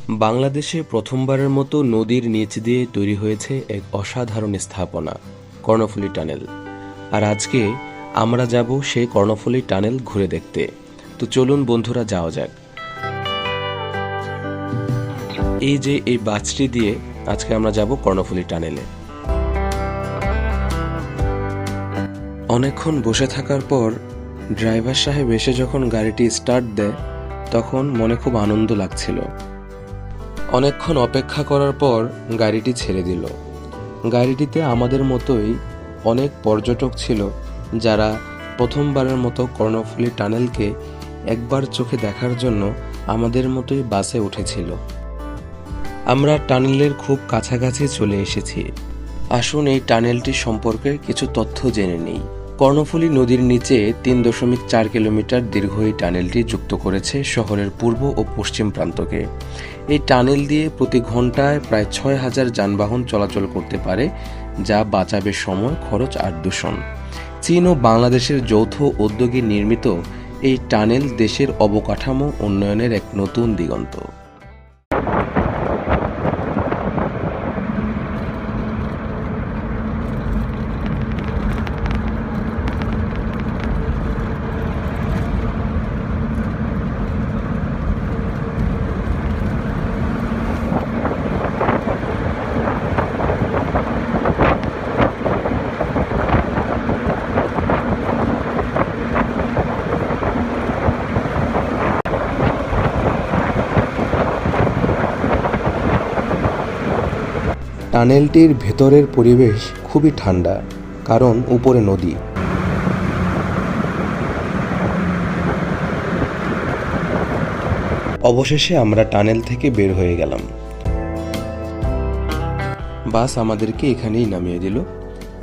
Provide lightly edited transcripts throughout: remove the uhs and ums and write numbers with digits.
বাংলাদেশে প্রথমবারের মতো নদীর নিচ দিয়ে তৈরি হয়েছে এক অসাধারণ স্থাপনা, কর্ণফুলী টানেল। আর আজকে আমরা যাব সেই কর্ণফুলী টানেল ঘুরে দেখতে। তো চলুন বন্ধুরা, যাওয়া যাক। এই যে এই বাসটি দিয়ে আজকে আমরা যাব কর্ণফুলী টানেলে। অনেকক্ষণ বসে থাকার পর ড্রাইভার সাহেব এসে যখন গাড়িটি স্টার্ট দেয়, তখন মনে খুব আনন্দ লাগছিল। অনেকক্ষণ অপেক্ষা করার পর গাড়িটি ছেড়ে দিল। গাড়িটিতে আমাদের মতোই অনেক পর্যটক ছিল, যারা প্রথমবারের মতো কর্ণফুলী টানেলকে একবার চোখে দেখার জন্য আমাদের মতোই বাসে উঠেছিল। আমরা টানেলের খুব কাছাকাছি চলে এসেছি। আসুন এই টানেলটি সম্পর্কে কিছু তথ্য জেনে নিই। কর্ণফুলী নদীর নিচে 3.4 কিলোমিটার দীর্ঘ এই টানেলটি যুক্ত করেছে শহরের পূর্ব ও পশ্চিম প্রান্তকে। এই টানেল দিয়ে প্রতি ঘন্টায় প্রায় 6,000 যানবাহন চলাচল করতে পারে, যা বাঁচাবে সময়, খরচ আর দূষণ। চীন ও বাংলাদেশের যৌথ উদ্যোগে নির্মিত এই টানেল দেশের অবকাঠামো উন্নয়নের এক নতুন দিগন্ত। টানেলটির ভেতরের পরিবেশ খুবই ঠান্ডা, কারণ উপরে নদী। অবশেষে আমরা টানেল থেকে বের হয়ে গেলাম। বাস আমাদেরকে এখানেই নামিয়ে দিল।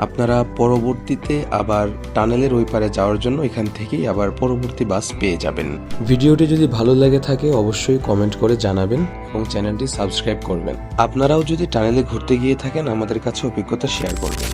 আপনারা পরবর্তীতে আবার টানেলের ওই পারে যাওয়ার জন্য এখান থেকেই আবার পরবর্তী বাস পেয়ে যাবেন। ভিডিওটি যদি ভালো লেগে থাকে অবশ্যই কমেন্ট করে জানাবেন এবং চ্যানেলটি সাবস্ক্রাইব করবেন। আপনারাও যদি টানেলে ঘুরতে গিয়ে থাকেন আমাদের কাছে অভিজ্ঞতা শেয়ার করবেন।